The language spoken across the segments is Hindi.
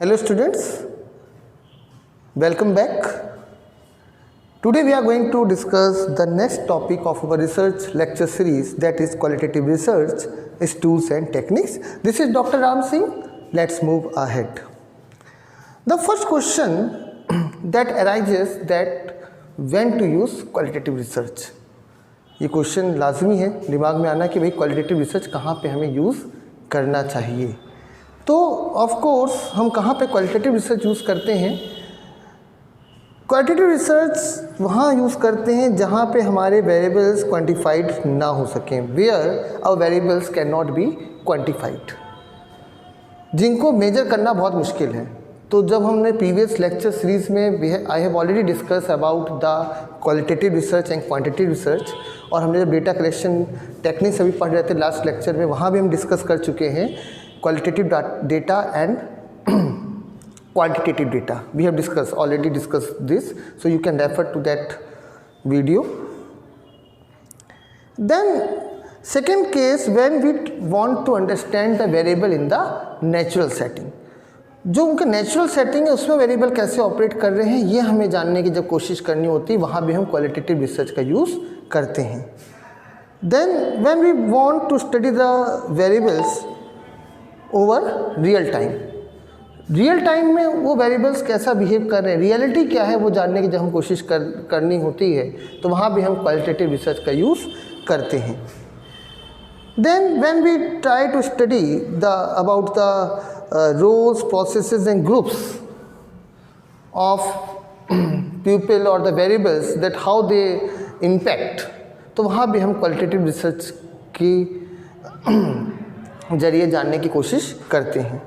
Hello students, welcome back. Today we are going to discuss the next topic of our research lecture series, that is qualitative research, its tools and techniques. This is Dr. Ram Singh. Let's move ahead. The first question that arises that when to use qualitative research. ये क्वेश्चन लाजमी है दिमाग में आना कि भाई क्वालिटेटिव रिसर्च कहाँ पे हमें यूज़ करना चाहिए. तो ऑफ कोर्स हम कहाँ पे क्वालिटेटिव रिसर्च यूज़ करते हैं. क्वालिटेटिव रिसर्च वहाँ यूज़ करते हैं जहाँ पे हमारे वेरिएबल्स क्वांटिफाइड ना हो सकें, where our variables can not be quantified, जिनको मेजर करना बहुत मुश्किल है. तो जब हमने प्रीवियस लेक्चर सीरीज में I have already discuss about the qualitative research and quantitative research, और हमने जब डेटा कलेक्शन टेक्निक्स अभी पढ़ रहे थे लास्ट लेक्चर में, वहाँ भी हम डिस्कस कर चुके हैं qualitative data and quantitative data. We have already discussed this, so you can refer to that video. Then second case, when we want to understand the variable in the natural setting, जो उनका नेचुरल सेटिंग है उसमें वेरिएबल कैसे ऑपरेट कर रहे हैं ये हमें जानने की जब कोशिश करनी होती है, वहाँ भी हम क्वालिटेटिव रिसर्च का यूज़ करते हैं. Then when we want to study the variables over real time, real time में वो वेरिएबल्स कैसा बिहेव कर रहे हैं, रियलिटी क्या है वो जानने की जब हम कोशिश करनी होती है, तो वहाँ भी हम क्वालिटेटिव रिसर्च का यूज़ करते हैं. Then when we try to study the about the roles, processes and groups of people और the variables that how they impact, तो वहाँ भी हम क्वालिटेटिव रिसर्च की जरिए जानने की कोशिश करते हैं.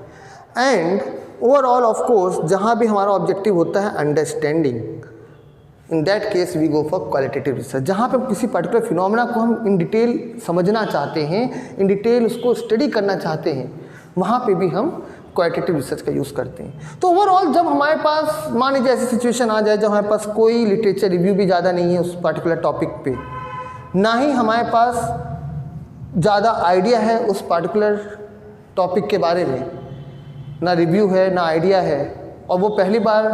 एंड ओवरऑल ऑफ कोर्स जहाँ भी हमारा ऑब्जेक्टिव होता है understanding, in that case we go for qualitative research. जहाँ पे किसी पर्टिकुलर फिनोमेना को हम इन डिटेल समझना चाहते हैं, इन डिटेल उसको स्टडी करना चाहते हैं, वहाँ पे भी हम क्वालिटेटिव रिसर्च का यूज़ करते हैं. तो ओवरऑल जब हमारे पास मान लीजिए ऐसी सिचुएशन आ जाए जब हमारे पास कोई लिटरेचर रिव्यू भी ज़्यादा नहीं है उस पर्टिकुलर टॉपिक पे, ना ही हमारे पास ज़्यादा आइडिया है उस पार्टिकुलर टॉपिक के बारे में, ना रिव्यू है ना आइडिया है, और वो पहली बार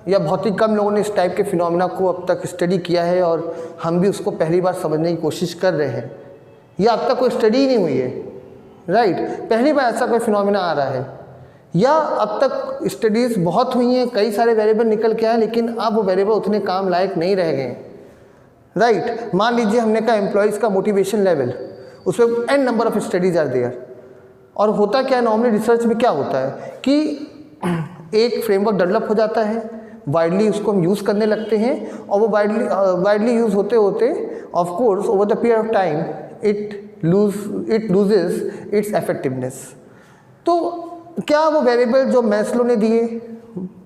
या बहुत ही कम लोगों ने इस टाइप के फिनोमेना को अब तक स्टडी किया है, और हम भी उसको पहली बार समझने की कोशिश कर रहे हैं, या अब तक कोई स्टडी ही नहीं हुई है, राइट. पहली बार ऐसा कोई फिनोमेना आ रहा है, या अब तक स्टडीज़ बहुत हुई हैं, कई सारे वेरिएबल निकल के आए, लेकिन अब वो वेरिएबल उतने काम लायक नहीं रह गए, राइट. मान लीजिए हमने कहा एम्प्लॉयज़ का मोटिवेशन लेवल, उसमें an number of studies are there. और होता क्या है नॉर्मली रिसर्च में क्या होता है कि एक फ्रेमवर्क डेवलप हो जाता है, वाइडली उसको हम यूज़ करने लगते हैं, और वो वाइडली यूज़ होते होते of course over the period of time it loses it's effectiveness. तो क्या वो वेरिएबल जो मैस्लो ने दिए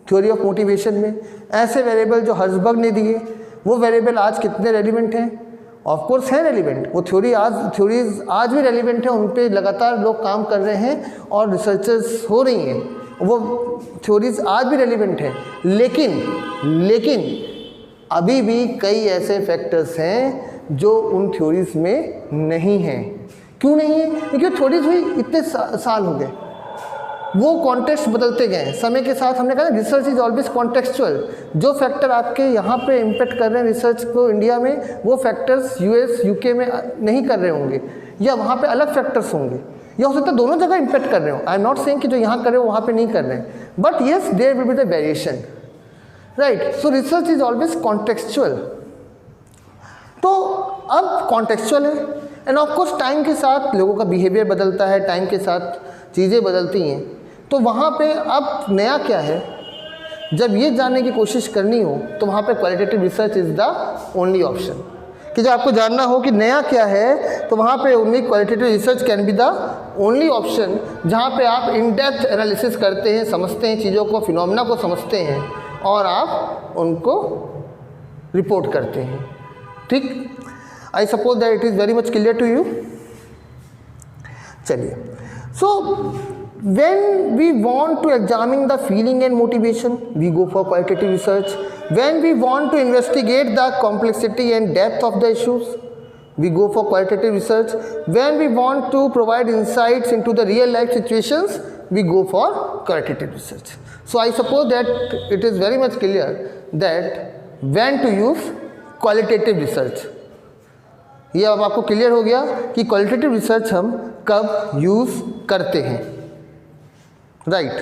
थ्योरी ऑफ मोटिवेशन में, ऐसे वेरिएबल जो हर्जबर्ग ने दिए, वो वेरिएबल आज कितने रेलिवेंट हैं? ऑफ कोर्स है रेलिवेंट. वो थ्योरीज आज भी रेलिवेंट है, उन पे लगातार लोग काम कर रहे हैं और रिसर्चेस हो रही हैं, वो थ्योरीज आज भी रेलिवेंट हैं. लेकिन अभी भी कई ऐसे फैक्टर्स हैं जो उन थ्योरीज में नहीं हैं. क्यों नहीं है? क्योंकि थ्योरीज हुई इतने साल हो गए, वो कॉन्टेक्स्ट बदलते गए समय के साथ. हमने कहा रिसर्च इज ऑलवेज कॉन्टेक्चुअल. जो फैक्टर आपके यहाँ पे इम्पेक्ट कर रहे हैं रिसर्च को इंडिया में, वो फैक्टर्स यूएस यूके में नहीं कर रहे होंगे, या वहाँ पे अलग फैक्टर्स होंगे, या हो सकता है दोनों जगह इम्पेक्ट कर रहे हो. आई एम नॉट सेइंग कि जो यहाँ कर रहे हो वहाँ पे नहीं कर रहे हैं, but yes there will be the variation, right. So research is always contextual. तो अब कॉन्टेक्चुअल है, एंड ऑफकोर्स टाइम के साथ लोगों का बिहेवियर बदलता है, टाइम के साथ चीज़ें बदलती हैं. तो वहाँ पे अब नया क्या है, जब ये जानने की कोशिश करनी हो तो वहाँ पे qualitative research is the only option. कि जब आपको जानना हो कि नया क्या है, तो वहाँ पे only qualitative research can be the only option, जहाँ पे आप इन डेप्थ एनालिसिस करते हैं, समझते हैं चीज़ों को, फिनोमेना को समझते हैं, और आप उनको रिपोर्ट करते हैं. ठीक. I suppose that it is very much clear to you. चलिए. So when we want to examine the feeling and motivation, we go for qualitative research. When we want to investigate the complexity and depth of the issues, we go for qualitative research. When we want to provide insights into the real life situations, we go for qualitative research. So I suppose that it is very much clear that when to use qualitative research. ये अब आपको क्लियर हो गया कि क्वालिटेटिव रिसर्च हम कब यूज़ करते हैं, right.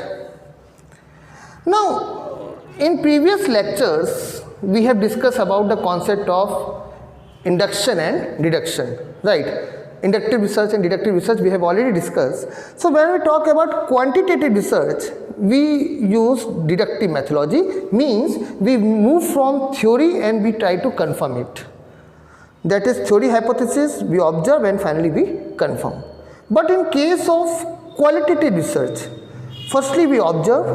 Now in previous lectures we have discuss about the concept of induction and deduction, right. Inductive research and deductive research we have already discussed. So when we talk about quantitative research, we use deductive methodology, means we move from theory and we try to confirm it. That is theory hypothesis, we observe and finally we confirm. But in case of qualitative research, firstly we observe,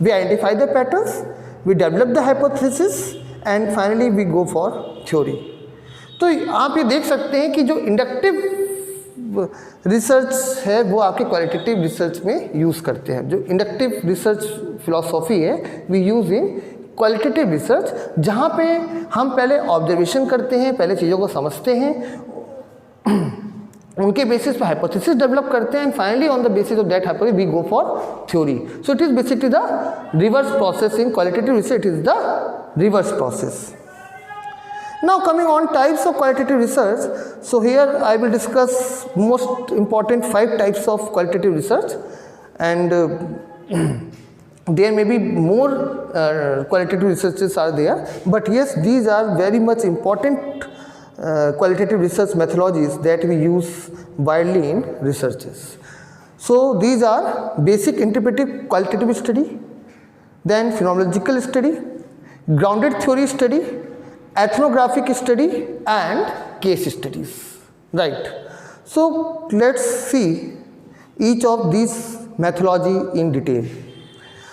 we identify the patterns, we develop the hypothesis and finally we go for theory. तो आप ये देख सकते हैं कि जो इंडक्टिव रिसर्च है वो आपके क्वालिटेटिव रिसर्च में यूज़ करते हैं. जो इंडक्टिव रिसर्च फिलॉसफी है we use in qualitative research, जहाँ पे हम पहले ऑब्जर्वेशन करते हैं, पहले चीज़ों को समझते हैं, उनके बेसिस पर हाइपोथेसिस डेवलप करते हैं and finally on the basis of that hypothesis we go for theory. So it is basically the reverse process in qualitative research. It is the reverse process. Now coming on types of qualitative research, so here I will discuss most important 5 types of qualitative research, and there may be more qualitative researches are there, but yes, these are very much important qualitative research methodologies that we use widely in researches. So these are basic interpretive qualitative study, then phenomenological study, grounded theory study, ethnographic study and case studies, right. So let's see each of these methodology in detail.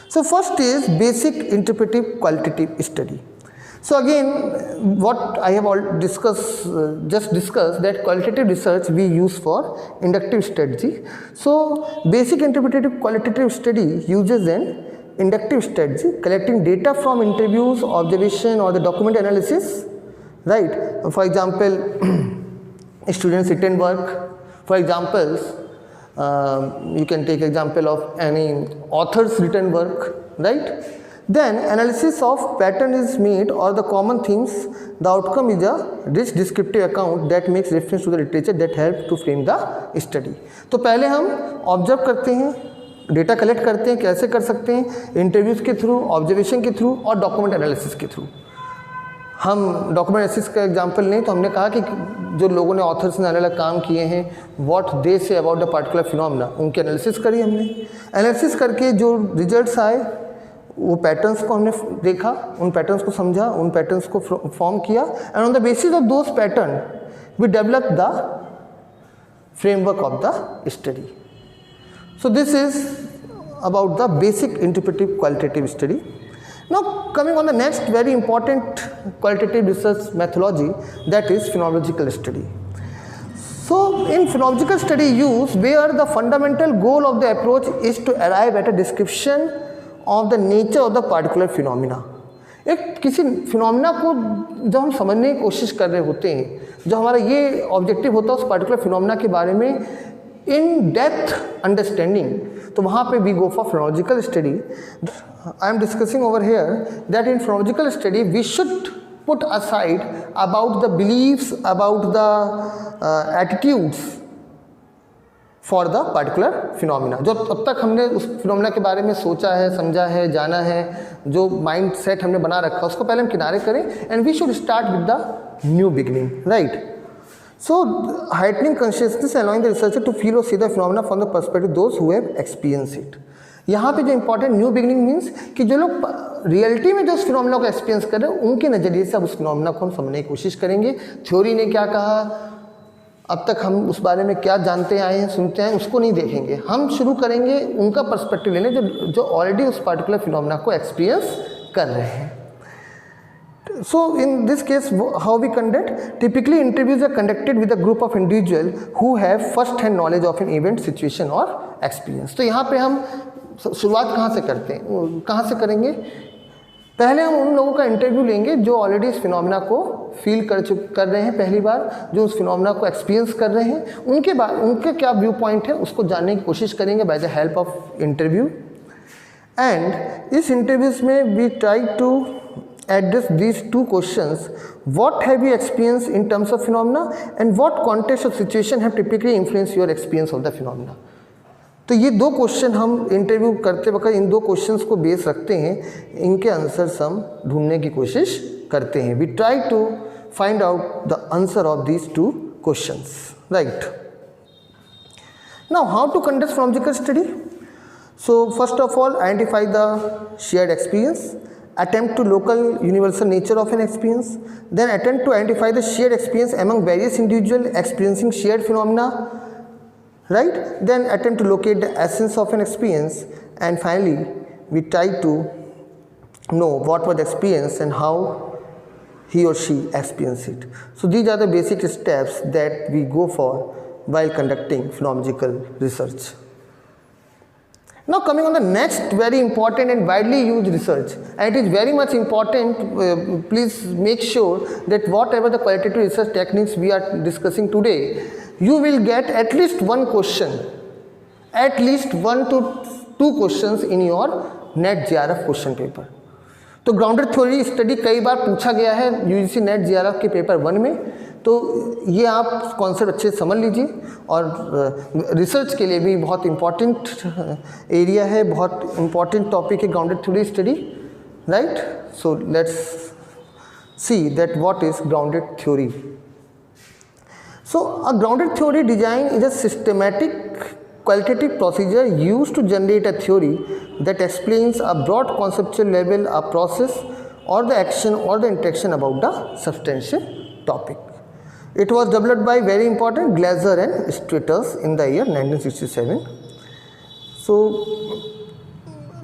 So first is basic interpretive qualitative study. So again what I have all discussed, just discussed that qualitative research we use for inductive strategy. So basic interpretive qualitative study uses an inductive strategy, collecting data from interviews, observation or the document analysis, right. For example, students written work, for examples, you can take example of any author's written work, right. Then analysis of pattern is made or the common themes. The outcome is a rich descriptive account that makes reference to the literature that help to frame the study. तो पहले हम ऑब्जर्व करते हैं, डेटा कलेक्ट करते हैं. कैसे कर सकते हैं? इंटरव्यूज़ के थ्रू, ऑब्जर्वेशन के थ्रू और डॉक्यूमेंट एनालिसिस के थ्रू. हम डॉक्यूमेंट एनालिसिस का एग्जांपल लें तो हमने कहा कि जो लोगों ने ऑथर्स ने अलग अलग काम किए हैं, what they say about the particular phenomena, उनकी एनालिसिस करी हमने. एनालिसिस करके जो रिजल्ट्स आए वो पैटर्न्स को हमने देखा, उन पैटर्न्स को समझा, उन पैटर्न्स को फॉर्म किया and on the basis of those pattern we develop the framework of the study. So this is about the basic interpretive qualitative study. Now coming on the next very important qualitative research methodology, that is phenomenological study. So in phenomenological study use where the fundamental goal of the approach is to arrive at a description of the nature of the particular phenomena. एक किसी फिनोमिना को जब हम समझने की कोशिश कर रहे होते हैं, जो हमारा ये ऑब्जेक्टिव होता है उस पर्टिकुलर फिनोमिना के बारे में इन डेप्थ अंडरस्टैंडिंग, तो वहाँ पे we go for phenomenological study. I am discussing over here that in phenomenological study we should put aside about the beliefs, about the attitudes for the particular phenomena. जो अब तक हमने उस फिनोमिना के बारे में सोचा है, समझा है, जाना है, जो माइंड सेट हमने बना रखा है उसको पहले हम किनारे करें and we should start with the new beginning, right. So heightening consciousness allowing the researcher to feel or see the phenomena from the perspective of those who have experienced it. यहाँ पे जो इंपॉर्टेंट न्यू बिगिनिंग मीन्स कि जो लोग रियलिटी में जो उस फिनोमिना को एक्सपीरियंस कर रहे हैं उनके नज़रिए से अब उस फिनोमिना को हम समझने की कोशिश करेंगे. थ्योरी ने क्या कहा, अब तक हम उस बारे में क्या जानते आए हैं, सुनते हैं, उसको नहीं देखेंगे. हम शुरू करेंगे उनका पर्सपेक्टिव लेने जो ऑलरेडी उस पार्टिकुलर फिनोमिना को एक्सपीरियंस कर रहे हैं. So in this case how we conduct? Typically interviews are conducted with a group of individuals who have first hand knowledge of an event, situation or experience. तो यहाँ पे हम शुरुआत कहाँ से करते हैं, कहाँ से करेंगे? पहले हम उन लोगों का इंटरव्यू लेंगे जो ऑलरेडी इस फिनोमेना को फील कर रहे हैं पहली बार, जो उस फिनोमेना को एक्सपीरियंस कर रहे हैं, उनके क्या व्यू पॉइंट है उसको जानने की कोशिश करेंगे by the help of interview. And इस इंटरव्यूज में we try to address these two questions: what have you experienced in terms of phenomena and what context or situation have typically influenced your experience of the phenomena। तो ये दो क्वेश्चन हम इंटरव्यू करते वक्त इन दो क्वेश्चंस को बेस रखते हैं, इनके आंसर्स हम ढूंढने की कोशिश करते हैं। We try to find out the answer of these two questions, right. Now how to conduct phenomenological study? So first of all, identify the shared experience, attempt to local universal nature of an experience, then attempt to identify the shared experience among various individuals experiencing shared phenomena, right? Then attempt to locate the essence of an experience, and finally we try to know what was the experience and how he or she experienced it. So these are the basic steps that we go for while conducting phenomenological research. Now coming on the next very important and widely used research, and it is very much important, please make sure that whatever the qualitative research techniques we are discussing today, you will get at least one question, at least 1 to 2 questions in your NET JRF question paper. तो ग्राउंडेड थ्योरी स्टडी कई बार पूछा गया है यूजीसी नेट JRF के पेपर 1 में, तो ये आप कॉन्सेप्ट अच्छे से समझ लीजिए। और रिसर्च के लिए भी बहुत इम्पॉर्टेंट एरिया है, बहुत इम्पॉर्टेंट टॉपिक है grounded theory study, right. So let's see that what is grounded theory. So a grounded theory design is a systematic qualitative procedure used to generate a theory that explains a broad conceptual level a process or the action or the interaction about the substantial topic. It was developed by very important Glaser and Stratus in the year 1967. So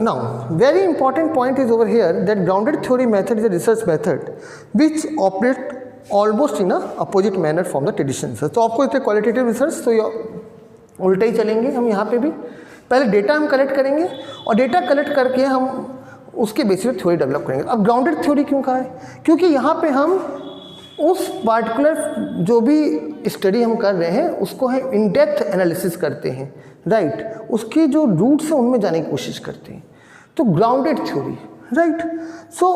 now very important point is over here that grounded theory method is a research method which operates almost in a opposite manner from the traditional research. तो आपको इतने qualitative research तो उल्टा ही चलेंगे हम यहाँ पे भी। पहले डेटा हम कलेक्ट करेंगे और डेटा कलेक्ट करके हम उसके बेसिस पे थ्योरी डेवलप करेंगे। अब ग्राउंडेड थ्योरी क्यों कहा है? क्योंकि यहाँ पे हम उस पार्टिकुलर जो भी स्टडी हम कर रहे हैं उसको हम इन डेप्थ एनालिसिस करते हैं, राइट। उसकी जो रूट्स हैं उनमें जाने की कोशिश करते हैं, तो grounded theory, right. So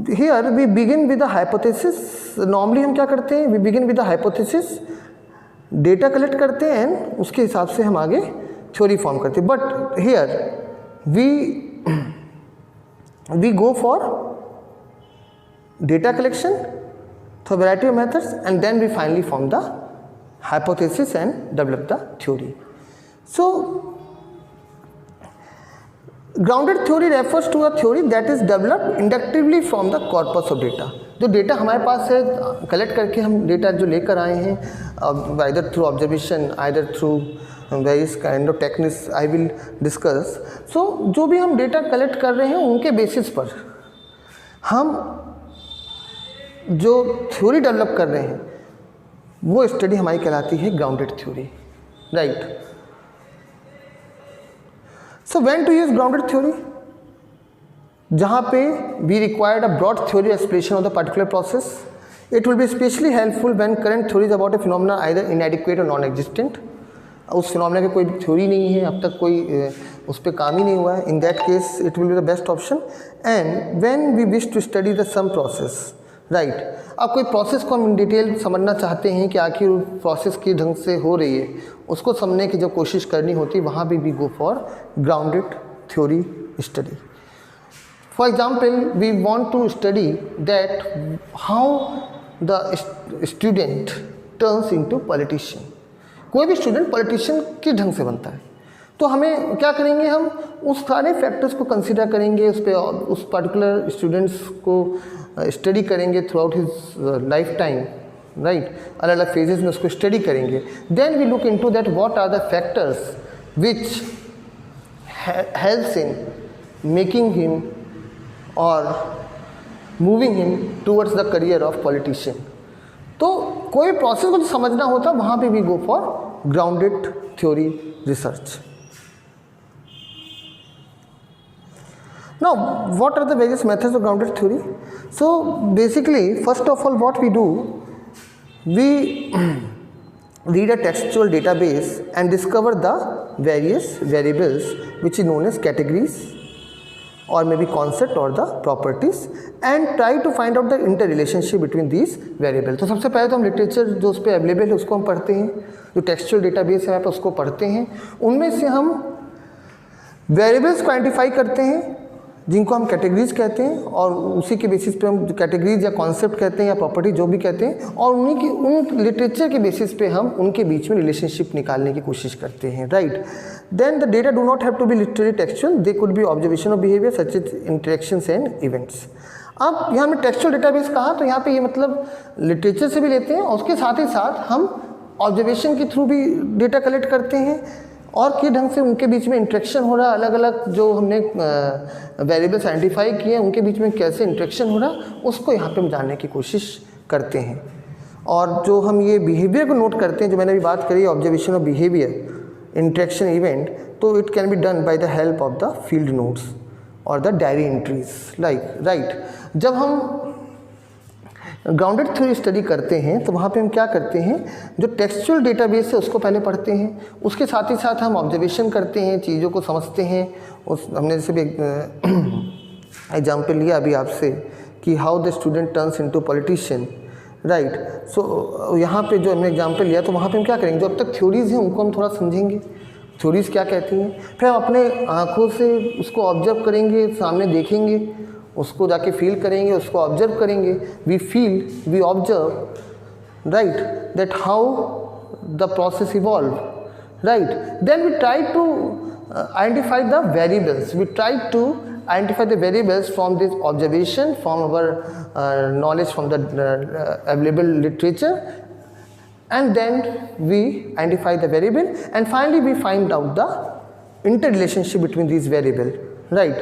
here we begin with the hypothesis. Normally हम क्या करते हैं? We begin with the hypothesis, data collect करते हैं एंड उसके हिसाब से हम आगे थ्योरी फॉर्म करते हैं। But here we go for data collection through variety of methods and then we finally form the hypothesis and develop the theory. So grounded theory refers to a theory that is developed inductively from the corpus of data. जो डेटा हमारे पास है कलेक्ट करके हम डेटा जो लेकर आए हैं, either through observation, either through various kind of techniques I will discuss. So जो भी हम डेटा कलेक्ट कर रहे हैं उनके बेसिस पर हम जो थ्योरी डेवलप कर रहे हैं वो स्टडी हमारी कहलाती है grounded theory, right. So when to use grounded theory? जहाँ पे we required a broad theory explanation of the particular process. It will be specially helpful when current theories about a phenomena either inadequate और नॉन एग्जिस्टेंट। उस फिनोमेना की कोई थ्योरी नहीं है, अब तक कोई उस पर काम ही नहीं हुआ है। In that case it will be the best option. And when we wish to study the some process, right. अब कोई प्रोसेस को हम इन डिटेल समझना चाहते हैं कि आखिर प्रोसेस किस ढंग से हो रही है, उसको समझने की जब कोशिश करनी होती है वहाँ भी we go for grounded theory study. For example, we want to study that how the student turns into politician। कोई भी स्टूडेंट पॉलिटिशियन किस ढंग से बनता है, तो हमें क्या करेंगे? हम उस सारे फैक्टर्स को कंसीडर करेंगे, उस पर उस पर्टिकुलर स्टूडेंट्स को स्टडी करेंगे throughout his life time, right. अलग अलग फेजेस में उसको स्टडी करेंगे। Then we look into that what are the factors which helps in making him और moving him towards the career of politician. तो कोई प्रोसेस को समझना होता वहाँ पे भी go for grounded theory research. Now, what are the various methods of grounded theory? So, basically, first of all, what we do, we read a textual database and discover the various variables which is known as categories or maybe concept or the properties and try to find out the interrelationship between these variables. तो सबसे पहले तो हम लिटरेचर जो उस पर अवेलेबल है उसको हम पढ़ते हैं, जो टेक्सचुअल डेटाबेस है वहाँ पे उसको पढ़ते हैं, उनमें से हम वेरिएबल्स को आइडेंटिफाई करते हैं जिनको हम कैटेगरीज कहते हैं और उसी के बेसिस पे हम कैटेगरीज या कॉन्सेप्ट कहते हैं या प्रॉपर्टी जो भी कहते हैं और उन लिटरेचर के बेसिस पे हम उनके बीच में रिलेशनशिप निकालने की कोशिश करते हैं, right. Then the data do not have to be literally textual, they could be observation of behaviour such as interactions and events. अब यहाँ हमने टेक्सचुअल डेटाबेस कहा तो यहाँ पे ये मतलब लिटरेचर से भी लेते हैं और उसके साथ ही साथ हम ऑब्जर्वेशन के थ्रू भी डेटा कलेक्ट करते हैं और किस ढंग से उनके बीच में इंटरेक्शन हो रहा है, अलग अलग जो हमने वेरिएबल्स आइडेंटिफाई किए हैं उनके बीच में कैसे इंटरेक्शन हो रहा है उसको यहाँ पे हम जानने की कोशिश करते हैं. और जो हम ये बिहेवियर को नोट करते हैं, जो मैंने अभी बात करी observation of behaviour, interaction event, तो it can be done by the help of the field notes और the diary entries, like, right. जब हम ग्राउंडेड थ्योरी स्टडी करते हैं तो वहाँ पे हम क्या करते हैं, जो टेक्सचुअल डेटाबेस है उसको पहले पढ़ते हैं, उसके साथ ही साथ हम ऑब्जर्वेशन करते हैं, चीज़ों को समझते हैं. उस हमने जैसे भी एग्जाम्पल लिया अभी आपसे कि how the student turns into politician, right. So यहाँ पे जो हमने एग्जाम्पल लिया तो वहाँ पे हम क्या करेंगे, जो अब तक थ्योरीज़ हैं उनको हम थोड़ा समझेंगे, थ्योरीज़ क्या कहती हैं, फिर हम अपने आँखों से उसको ऑब्जर्व करेंगे, सामने देखेंगे, उसको जाके फील करेंगे, उसको ऑब्जर्व करेंगे. We feel, we observe, right, that how the process evolve, right. Then we try to identify the variables, we try to identify the variables from this observation, from our knowledge from the available literature, and then we identify the variable and finally we find out the interrelationship between these variable, right.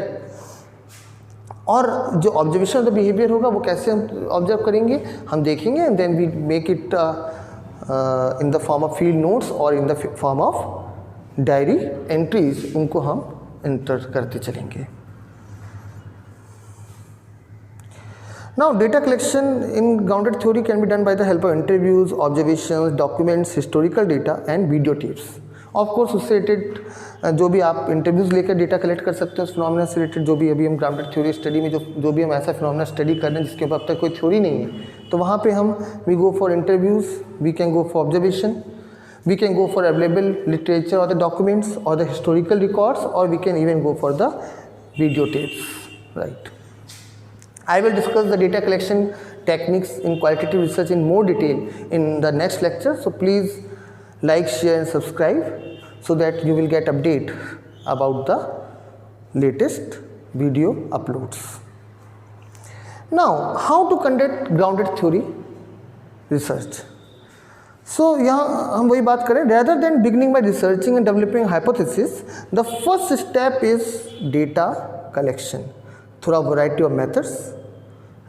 और जो ऑब्जर्वेशन ऑफ द बिहेवियर होगा वो कैसे हम ऑब्जर्व करेंगे, हम देखेंगे and then we make it in the form of field notes और in the form of diary entries, उनको हम एंटर करते चलेंगे. Now, data collection in grounded theory can be done by the help of interviews, observations, documents, historical data and videotapes. Of course, उससे रिलेटेड जो भी आप इंटरव्यूज़ लेकर डेटा कलेक्ट कर सकते हैं उस फिनोमेना से रिलेटेड, जो भी अभी हम ग्राउंडेड थ्योरी स्टडी में जो भी हम ऐसा फिनोमेना स्टडी कर रहे हैं जिसके ऊपर अब तक कोई थ्योरी नहीं है, तो वहाँ पे हम we go for interviews, we can go for observation, we can go for available literature or the documents or the historical records, or we can even go for the videotapes, right. I will discuss the data collection techniques in qualitative research in more detail in the next lecture. So please like, share and subscribe so that you will get update about the latest video uploads. Now, how to conduct grounded theory research? So यहाँ हम वही बात करें, rather than beginning by researching and developing hypothesis, the first step is data collection through a variety of methods,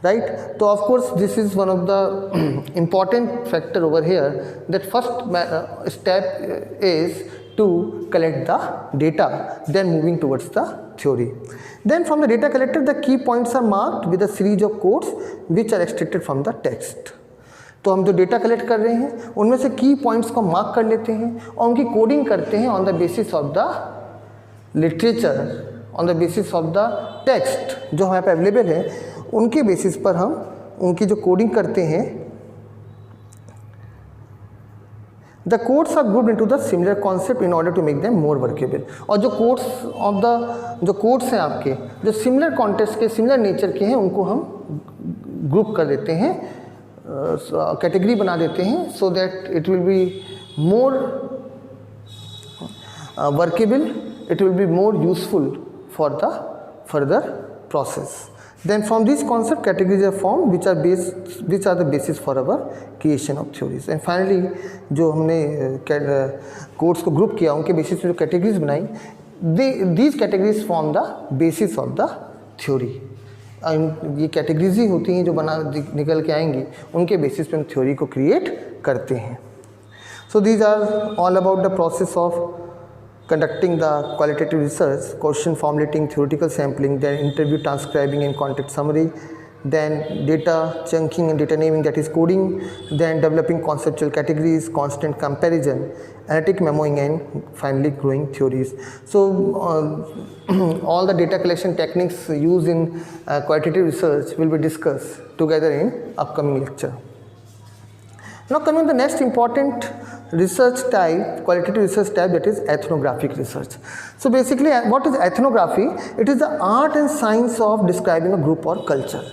right. So of course this is one of the important factor over here, that first step is to collect the data, then moving towards the theory. Then from the data collected, the key points are marked with a series of quotes which are extracted from the text. तो हम जो डेटा कलेक्ट कर रहे हैं उनमें से की पॉइंट्स को मार्क कर लेते हैं और उनकी कोडिंग करते हैं on the basis of the literature, on the basis of the text जो हमारे पे अवेलेबल है, उनके बेसिस पर हम उनकी जो कोडिंग करते हैं. The codes are grouped into the similar concept in order to make them more workable. और जो कोड्स ऑफ द जो कोड्स हैं आपके जो सिमिलर कॉन्टेक्स्ट के, सिमिलर नेचर के हैं, उनको हम ग्रुप कर देते हैं, कैटेगरी बना देते हैं, so that it will be more workable, it will be more useful for the further process. Then from these concept categories are formed which are the basis for our creation of theories. And finally जो हमने कोड्स को ग्रुप किया उनके बेसिस पे जो कैटेगरीज बनाई, these categories form the basis of the theory. ये कैटेगरीज ही होती हैं जो निकल के आएंगी, उनके बेसिस पे हम थ्योरी को क्रिएट करते हैं. So these are all about the process of conducting the qualitative research, question formulating, theoretical sampling, then interview transcribing and content summary, then data chunking and data naming, that is coding, then developing conceptual categories, constant comparison, analytic memoing, and finally growing theories. So all the data collection techniques used in qualitative research will be discussed together in upcoming lecture. Now coming to the next important research type, qualitative research type, that is ethnographic research. So basically what is ethnography? It is the art and science of describing a group or culture.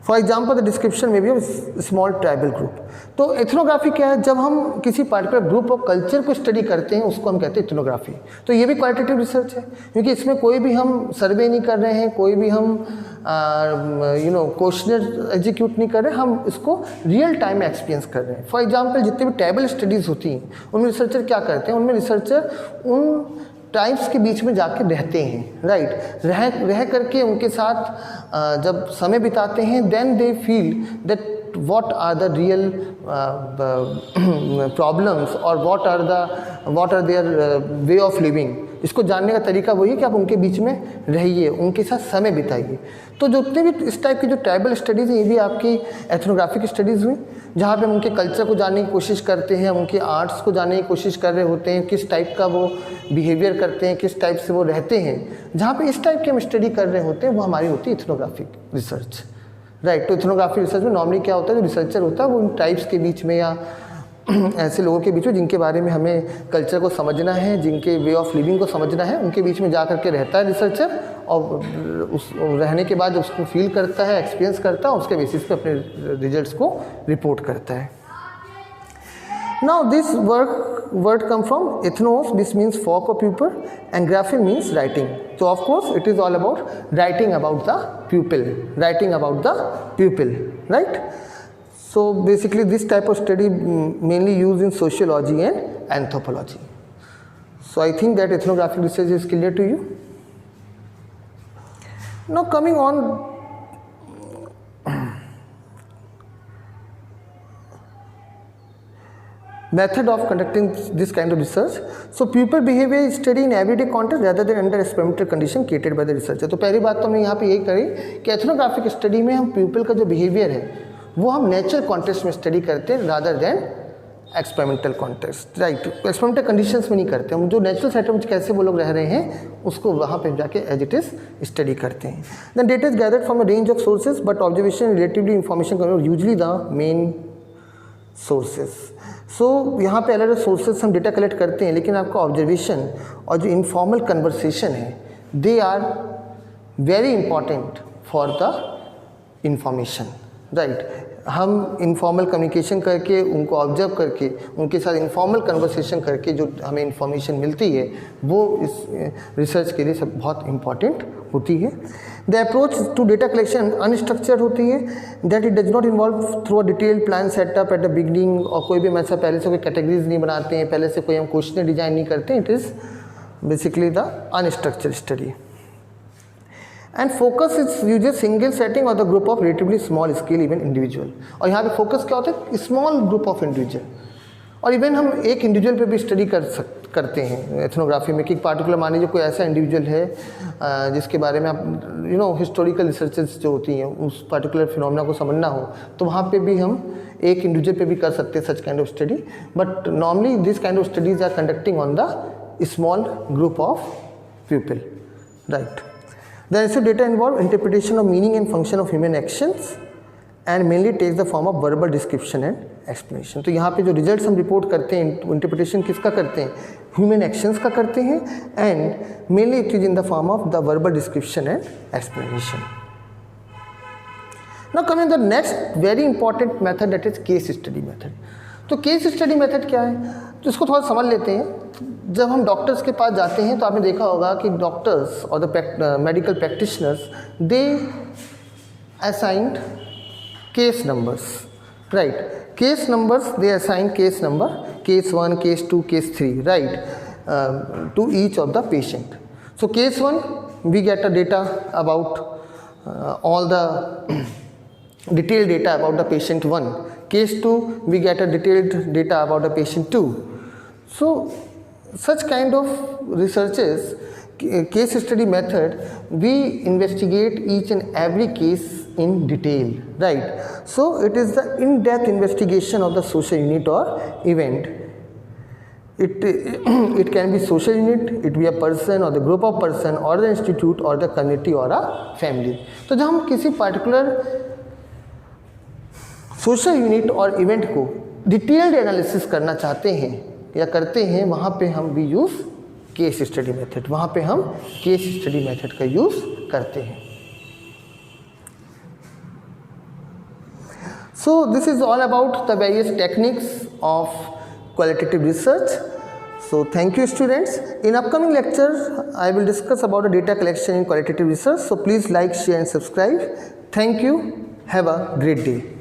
For example, the description may be of small tribal group. तो एथनोग्राफी क्या है? जब हम किसी पार्टिकुलर ग्रुप और कल्चर को स्टडी करते हैं उसको हम कहते हैं एथनोग्राफी. तो ये भी क्वालिटेटिव रिसर्च है, क्योंकि इसमें कोई भी हम सर्वे नहीं कर रहे हैं, कोई भी हम क्वेश्चनर एग्जीक्यूट नहीं कर रहे हैं, हम इसको रियल टाइम में एक्सपीरियंस कर रहे हैं. फॉर एग्जांपल जितने भी ट्राइबल स्टडीज़ होती हैं उनमें रिसर्चर क्या करते हैं? उनमें रिसर्चर उन ट्राइब्स के बीच में जाके रहते हैं, राइट. रह करके उनके साथ जब समय बिताते हैं, then they feel that what are the real problems or what are their way of living. इसको जानने का तरीका वही है कि आप उनके बीच में रहिए, उनके साथ समय बिताइए. तो जितने भी इस टाइप की जो ट्राइबल स्टडीज़ हैं ये भी आपकी एथनोग्राफिक स्टडीज़ हुई, जहाँ पे हम उनके कल्चर को जानने की कोशिश करते हैं, उनके आर्ट्स को जानने की कोशिश कर रहे होते हैं, किस टाइप का वो बिहेवियर करते हैं, किस टाइप से वो रहते हैं. जहाँ पे इस टाइप की हम स्टडी कर रहे होते हैं वो हमारी होती है एथनोग्राफिक रिसर्च, राइट. तो एथनोग्राफिक रिसर्च में नॉर्मली क्या होता है, जो रिसर्चर होता है वो उन ट्राइब्स के बीच में या ऐसे लोगों के बीच में जिनके बारे में हमें कल्चर को समझना है, जिनके वे ऑफ लिविंग को समझना है, उनके बीच में जा कर के रहता है रिसर्चर, और उस रहने के बाद उसको फील करता है, एक्सपीरियंस करता है, उसके बेसिस पे अपने रिजल्ट्स को रिपोर्ट करता है. Now this word come from ethnos, which means folk or people, and grapheme means writing. So of course it is all about writing about the pupil, right. So basically this type of study mainly used in sociology and anthropology. So I think that ethnographic research is clear to you. Now coming on method of conducting this kind of research. So pupil behavior is studied in everyday context rather than under experimental condition created by the researcher. तो पहली बात तो हमने यहाँ पे यही करी कि एथनोग्राफिक स्टडी में हम पीपल का जो बिहेवियर है वो हम नेचुरल कॉन्टेक्स्ट में स्टडी करते हैं rather than experimental context, right. Experimental conditions में नहीं करते हम, जो नेचुरल सेटअप में कैसे वो लोग रह रहे हैं उसको वहाँ पे जाके एज इट इज़ स्टडी करते हैं. Then data is gathered from a range of sources but observation relatively information usually the main sources. So यहाँ पे अलग अलग सोर्सेज हम डेटा कलेक्ट करते हैं, लेकिन आपका ऑब्जर्वेशन और जो इनफॉर्मल कन्वर्सेशन है they are very important for the information, right. हम इनफॉर्मल कम्युनिकेशन करके उनको ऑब्जर्व करके उनके साथ इनफॉर्मल कन्वर्सेशन करके जो हमें इन्फॉर्मेशन मिलती है वो इस रिसर्च के लिए सब बहुत इम्पॉर्टेंट होती है. The approach to data collection unstructured होती है, that it does not involve through a detailed plan setup at the beginning, और कोई भी हम ऐसा पहले से कोई कैटेगरीज नहीं बनाते हैं, पहले से कोई हम क्वेश्चन डिजाइन नहीं करते. It is basically the unstructured study. And focus is use single setting और the group of relatively small scale even individual. और यहाँ पे फोकस क्या होता है? स्मॉल ग्रुप ऑफ इंडिविजुअल, और इवन हम एक इंडिविजुअल पे भी स्टडी करते हैं एथनोग्राफी में कि पार्टिकुलर मान लीजिए कोई ऐसा इंडिविजुअल है जिसके बारे में आप हिस्टोरिकल रिसर्चेस जो होती हैं उस पार्टिकुलर फिनोमेना को समझना हो तो वहाँ पे भी हम एक इंडिविजुअल पे भी कर सकते हैं such kind of study. But normally this kind of studies are conducting on the small group of people, right. The research data involve interpretation of meaning and function of human actions and mainly takes the form of verbal description and explanation. तो यहाँ पे जो रिजल्ट्स हम रिपोर्ट करते हैं इंटरप्रिटेशन किसका करते हैं? ह्यूमन एक्शंस का करते हैं, and mainly it is in the form of the verbal description and explanation. Now coming the next very important method, that is case study method. तो केस स्टडी मेथड क्या है तो इसको थोड़ा समझ लेते हैं. जब हम डॉक्टर्स के पास जाते हैं तो आपने देखा होगा कि डॉक्टर्स और the medical practitioners they assigned case numbers, right. Case numbers they assign case number, case 1, case 2, case 3, right, to each of the patient. So case 1 we get a data about all the detailed data about the patient 1. Case 2 we get a detailed data about the patient 2. So such kind of researches, case study method, we investigate each and every case in detail, right? So it is the in-depth investigation of the social unit or event. It can be social unit, it be a person or the group of person or the institute or the community or a family. तो जब हम किसी particular सोशल यूनिट और इवेंट को डिटेल्ड एनालिसिस करना चाहते हैं या करते हैं, वहाँ पे हम भी यूज़ केस स्टडी मेथड, वहाँ पे हम केस स्टडी मेथड का यूज़ करते हैं. So this is all about the various techniques of qualitative research. So thank you students. In upcoming lecture I will discuss about the data collection in qualitative research. So please like, share and subscribe. Thank you. Have a great day.